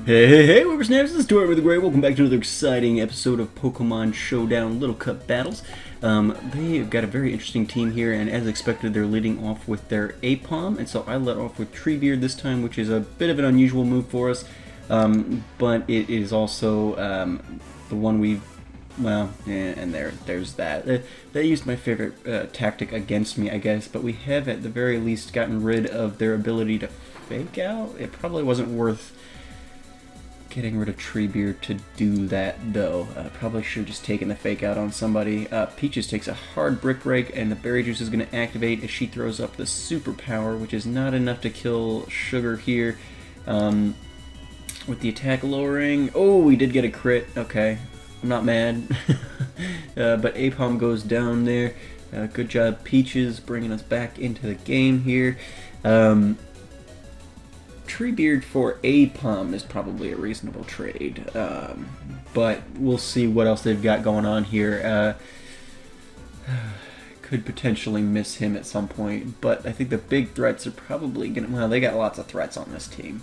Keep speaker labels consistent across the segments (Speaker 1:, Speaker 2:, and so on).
Speaker 1: Hey, Whippersnappers, this is Tortimer the Great. Welcome back to another exciting episode of Pokemon Showdown Little Cup Battles. They've got a very interesting team here, and as expected, they're leading off with their Apom, and so I let off with Treebeard this time, which is a bit of an unusual move for us, but it is also the one we've, well, and there's that. They used my favorite tactic against me, I guess, but we have at the very least gotten rid of their ability to fake out. It probably wasn't worth getting rid of Treebeard to do that, though. Probably should have just taken the fake out on somebody. Peaches takes a hard Brick Break, and the Berry Juice is going to activate as she throws up the Superpower, which is not enough to kill Sugar here. With the attack lowering, oh, we did get a crit. Okay, I'm not mad. But Apom goes down there. Good job, Peaches, bringing us back into the game here. Treebeard for Apom is probably a reasonable trade, but we'll see what else they've got going on here. Could potentially miss him at some point, but I think the big threats are probably going to, well, they got lots of threats on this team.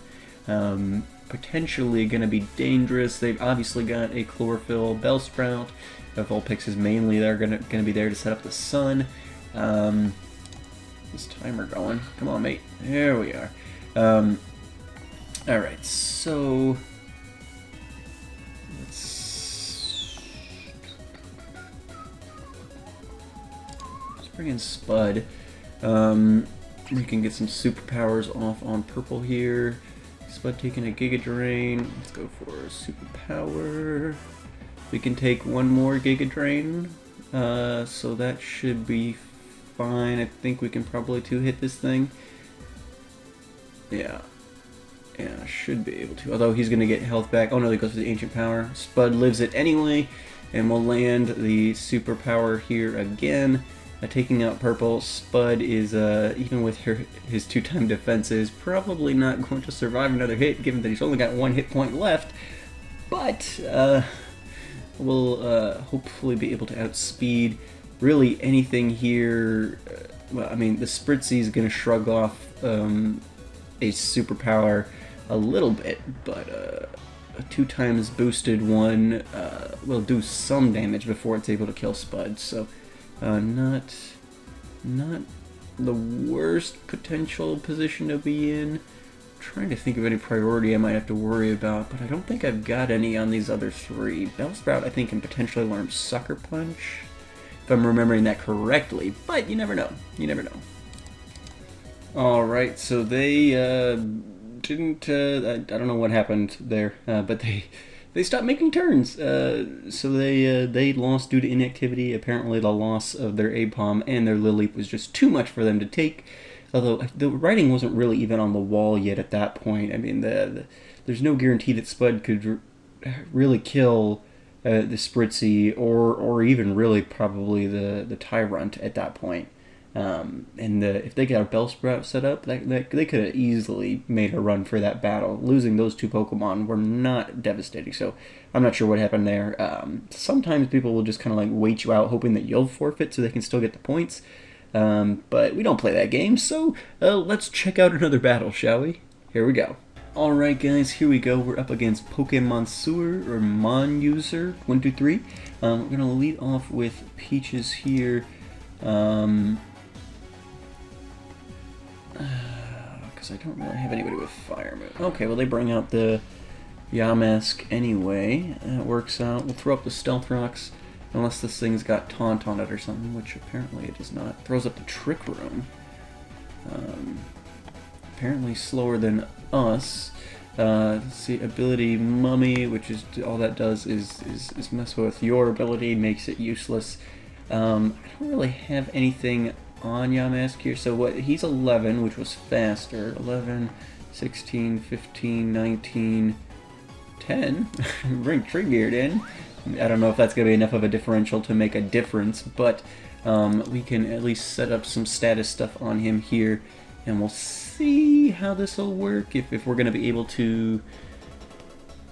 Speaker 1: Potentially going to be dangerous. They've obviously got a Chlorophyll, Bellsprout. Vulpix is mainly they're going to be there to set up the sun. This timer going. Come on, mate. There we are. Alright, so let's bring in Spud. We can get some superpowers off on purple here. Spud taking a Giga Drain. Let's go for a superpower. We can take one more Giga Drain, so that should be fine. I think we can probably two-hit this thing. Yeah, should be able to. Although he's going to get health back. Oh no, he goes for the Ancient Power. Spud lives it anyway, and we'll land the Superpower here again. Taking out purple, Spud is, even with his two-time defenses, probably not going to survive another hit, given that he's only got one hit point left. But we'll hopefully be able to outspeed really anything here. Well, I mean, the Spritzy is going to shrug off a superpower a little bit, but a 2 times boosted one will do some damage before it's able to kill Spud, so not the worst potential position to be in. I'm trying to think of any priority I might have to worry about, but I don't think I've got any on these other 3. Bellsprout, I think, can potentially learn Sucker Punch, if I'm remembering that correctly, but you never know. You never know. Alright, so they didn't, I don't know what happened there, but they stopped making turns. So they lost due to inactivity. Apparently the loss of their Apom and their Lily was just too much for them to take. Although the writing wasn't really even on the wall yet at that point. I mean, there's no guarantee that Spud could really kill the Spritzy or even really probably the Tyrant at that point. And if they got a Bellsprout set up, they could have easily made a run for that battle. Losing those 2 Pokemon were not devastating, so I'm not sure what happened there. Sometimes people will just kind of like wait you out, hoping that you'll forfeit so they can still get the points. But we don't play that game, so let's check out another battle, shall we? Here we go. Alright guys, here we go. We're up against Pokemon Sewer, or Mon User, 1, 2, 3. We're going to lead off with Peaches here. Because I don't really have anybody with Fire Move. Okay, well they bring out the Yamask anyway. That works out. We'll throw up the Stealth Rocks, unless this thing's got Taunt on it or something, which apparently it does not. Throws up the Trick Room. Apparently slower than us. Let's see, ability Mummy, which is all that does is mess with your ability, makes it useless. I don't really have anything on Yamask here, so what, he's 11, which was faster. 11, 16, 15, 19, 10. Bring Treebeard in. I don't know if that's going to be enough of a differential to make a difference, but we can at least set up some status stuff on him here, and we'll see how this will work, if we're going to be able to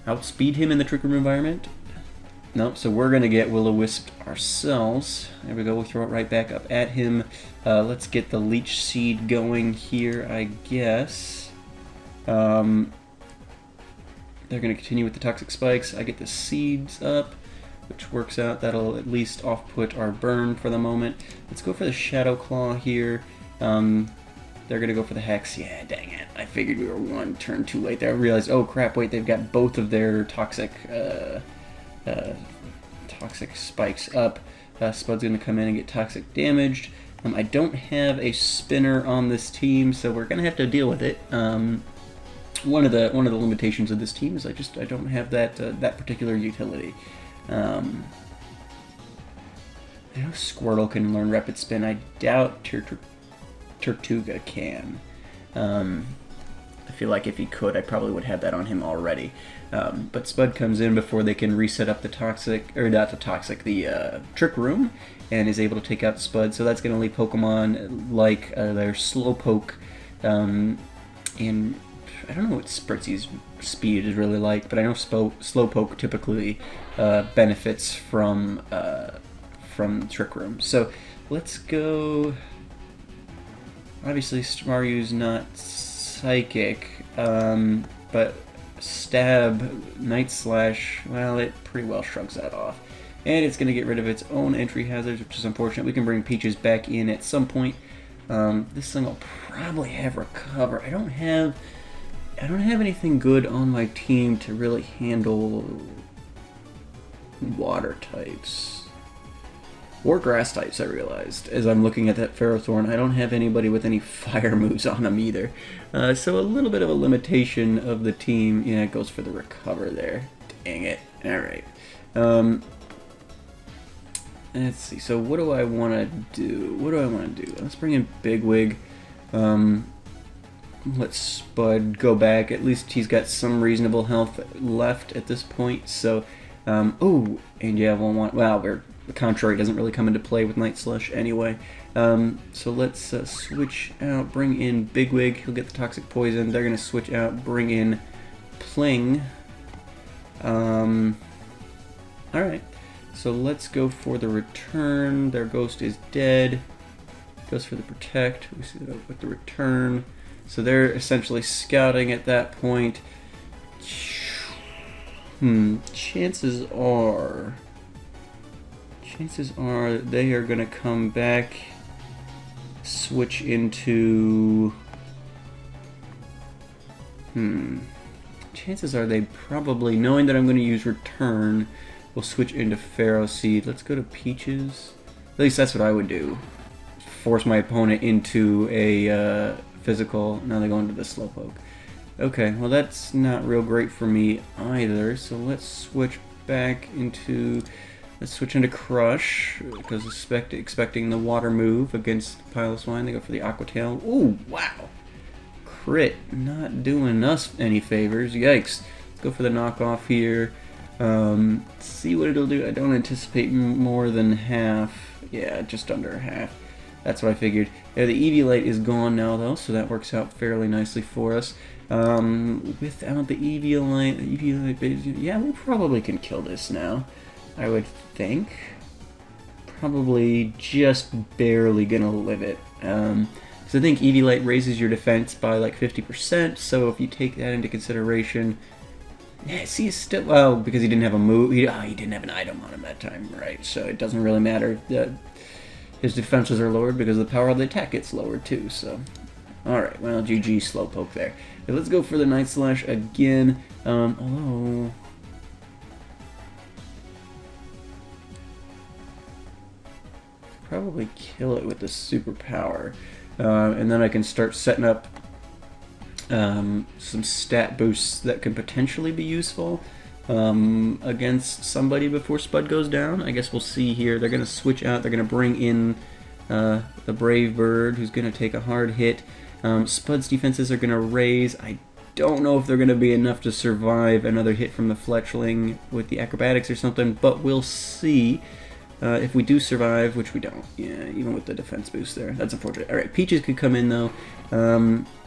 Speaker 1: outspeed him in the Trick Room environment. Nope, so we're going to get Will-O-Wisp ourselves. There we go, we'll throw it right back up at him. Let's get the Leech Seed going here, I guess. they're going to continue with the toxic spikes. I get the seeds up, which works out. That'll at least off-put our burn for the moment. Let's go for the Shadow Claw here. They're going to go for the Hex. Yeah, dang it. I figured we were one turn too late there. I realized, oh crap, wait, they've got both of their toxic spikes up. Spud's going to come in and get toxic damaged. I don't have a spinner on this team, so we're going to have to deal with it. One of the limitations of this team is I don't have that that particular utility. I know Squirtle can learn Rapid Spin. I doubt Tortuga can. I feel like if he could, I probably would have that on him already. But Spud comes in before they can reset up the the Trick Room, and is able to take out Spud. So that's going to leave Pokemon like their Slowpoke, and I don't know what Spritzy's speed is really like, but I know Slowpoke typically benefits from Trick Room. So let's go. Obviously, Staryu's not psychic, but Stab, Night Slash, well, it pretty well shrugs that off. And it's going to get rid of its own entry hazards, which is unfortunate. We can bring Peaches back in at some point. This thing will probably have Recover. I don't have anything good on my team to really handle water types. Or grass types, I realized, as I'm looking at that Ferrothorn. I don't have anybody with any fire moves on them either. So a little bit of a limitation of the team. Yeah, it goes for the Recover there. Dang it. Alright. Let's see. So what do I want to do? Let's bring in Bigwig. Let Spud go back. At least he's got some reasonable health left at this point. So, oh, and yeah, the contrary doesn't really come into play with Night Slush anyway. So let's switch out, bring in Bigwig. He'll get the Toxic Poison. They're going to switch out, bring in Pling. Alright, so let's go for the return. Their Ghost is dead. Goes for the Protect. We see that with the return. So they're essentially scouting at that point. Chances are they are going to come back, switch into... Chances are they probably, knowing that I'm going to use Return, will switch into Pharaoh Seed. Let's go to Peaches. At least that's what I would do. Force my opponent into a physical. Now they go into the Slowpoke. Okay, well that's not real great for me either. So let's switch back into... Let's switch into Crush, because expecting the water move against Piloswine. They go for the Aqua Tail. Ooh, wow! Crit, not doing us any favors. Yikes. Let's go for the knockoff here. See what it'll do. I don't anticipate more than half. Yeah, just under half. That's what I figured. Yeah, the Eviolite is gone now, though, so that works out fairly nicely for us. Without the Eviolite, yeah, we probably can kill this now. I would think. Probably just barely gonna live it. So I think Eviolite raises your defense by like 50%, so if you take that into consideration... Yeah, see, still... Well, because he didn't have a move... He didn't have an item on him that time, right? So it doesn't really matter. His defenses are lowered because the power of the attack gets lowered too, so... Alright, well, GG Slowpoke there. But let's go for the Night Slash again. Although... Probably kill it with the superpower, and then I can start setting up some stat boosts that can potentially be useful against somebody before Spud goes down. I guess we'll see here. They're going to switch out. They're going to bring in the Brave Bird, who's going to take a hard hit. Spud's defenses are going to raise. I don't know if they're going to be enough to survive another hit from the Fletchling with the Acrobatics or something, but we'll see. If we do survive, which we don't, yeah, even with the defense boost there. That's unfortunate. Alright, Peaches could come in, though.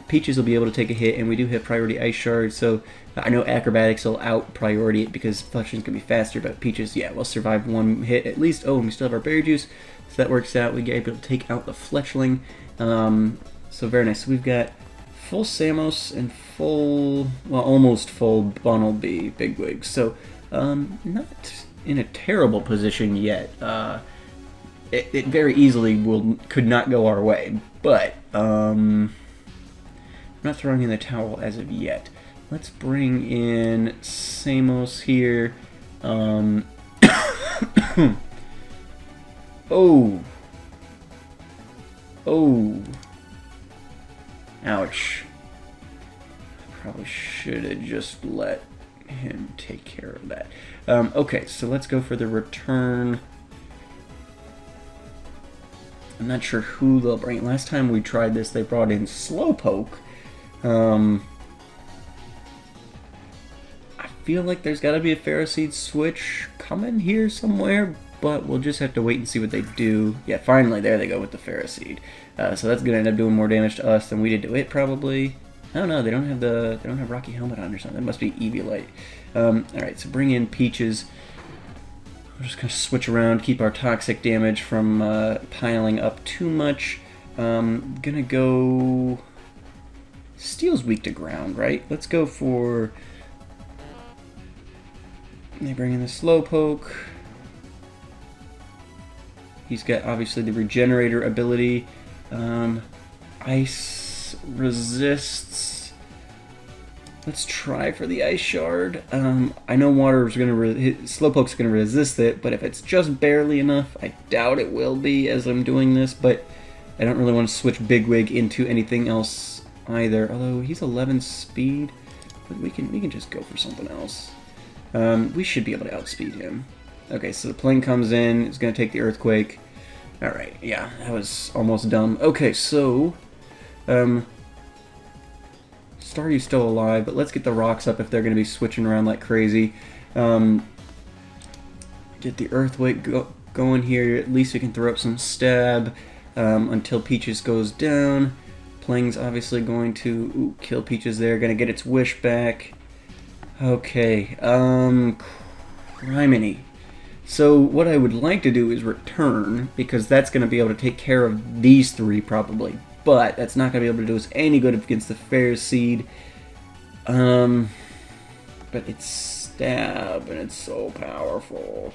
Speaker 1: Peaches will be able to take a hit, and we do have priority Ice Shard, so I know Acrobatics will out-priority it because Fletchling's going to be faster, but Peaches, yeah, will survive one hit at least. Oh, and we still have our Berry Juice, so that works out. We get able to take out the Fletchling. So very nice. So we've got full Samos and full, well, almost full Bunnelby Bigwig. So, not in a terrible position yet. It very easily could not go our way, but I'm not throwing in the towel as of yet. Let's bring in Samos here. Oh. Oh. Ouch. Probably should have just let him take care of that. Okay, so let's go for the return. I'm not sure who they'll bring. Last time we tried this, they brought in Slowpoke. I feel like there's got to be a Ferroseed switch coming here somewhere, but we'll just have to wait and see what they do. Yeah, finally, there they go with the Ferroseed. So that's gonna end up doing more damage to us than we did to it, probably. I don't know. They don't have Rocky Helmet on or something. It must be Eviolite. All right, so bring in Peaches. We're just gonna switch around, keep our toxic damage from piling up too much. Gonna go. Steel's weak to ground, right? Let's go for. They bring in the Slowpoke. He's got obviously the Regenerator ability. Ice resists. Let's try for the Ice Shard. I know Water's gonna Slowpoke's gonna resist it, but if it's just barely enough, I doubt it will be as I'm doing this. But I don't really want to switch Bigwig into anything else either. Although he's 11 speed, but we can just go for something else. We should be able to outspeed him. Okay, so the plane comes in. It's gonna take the Earthquake. All right, yeah, that was almost dumb. Okay, so Staryu's still alive, but let's get the rocks up if they're going to be switching around like crazy. Get the Earthquake going here. At least we can throw up some stab until Peaches goes down. Plang's obviously going to kill Peaches there. Going to get its wish back. Okay, criminy. So what I would like to do is return, because that's going to be able to take care of these three probably. But that's not going to be able to do us any good against the Ferroseed. But it's stab, and it's so powerful.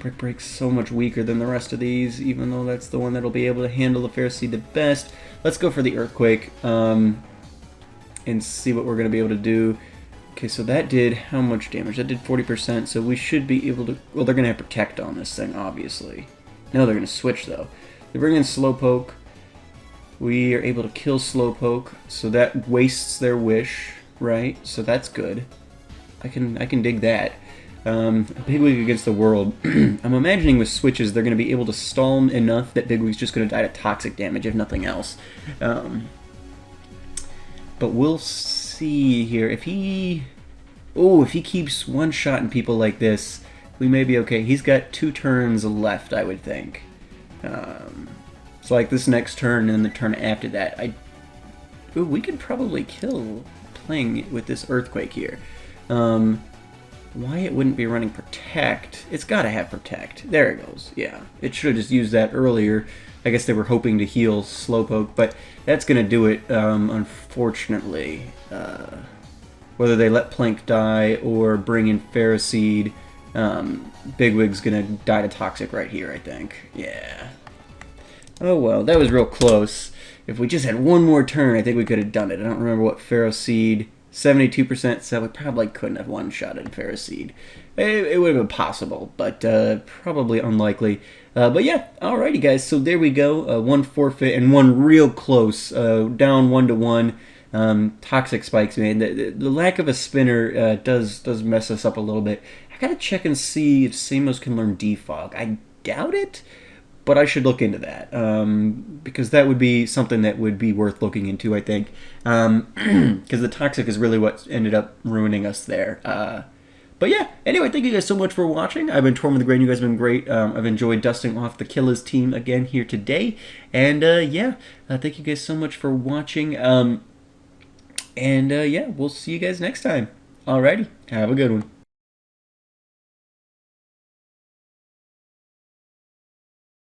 Speaker 1: Brick Break's so much weaker than the rest of these, even though that's the one that'll be able to handle the Ferroseed the best. Let's go for the Earthquake, and see what we're going to be able to do. Okay, so that did how much damage? That did 40%, so we should be able to... Well, they're going to have Protect on this thing, obviously. No, they're going to switch, though. They bring in Slowpoke. We are able to kill Slowpoke, so that wastes their wish, right? So that's good. I can dig that. Bigwig against the world. I'm imagining with switches, they're going to be able to stall him enough that Bigwig's just going to die to toxic damage, if nothing else. But we'll see here. If he keeps one-shotting people like this, we may be okay. He's got 2 turns left, I would think. So like this next turn and the turn after that, we could probably kill Pling with this Earthquake here. Why it wouldn't be running Protect? It's got to have Protect. There it goes. Yeah, it should have just used that earlier. I guess they were hoping to heal Slowpoke, but that's going to do it, unfortunately. Whether they let Plank die or bring in Ferroseed, Bigwig's going to die to Toxic right here, I think. Yeah. Oh well, that was real close. If we just had one more turn, I think we could have done it. I don't remember what Ferroseed... 72%, so we probably couldn't have one-shotted Ferroseed. It would have been possible, but probably unlikely. But yeah, alrighty guys, so there we go. 1 forfeit and 1 real close, down 1-1. Toxic Spikes, man. The lack of a spinner does mess us up a little bit. I gotta check and see if Samos can learn Defog. I doubt it, but I should look into that, because that would be something that would be worth looking into, I think. Because the Toxic is really what ended up ruining us there. But yeah, anyway, thank you guys so much for watching. I've been Torm the Great, you guys have been great. I've enjoyed dusting off the Killers team again here today. And yeah, thank you guys so much for watching. Yeah, we'll see you guys next time. Alrighty, have a good one.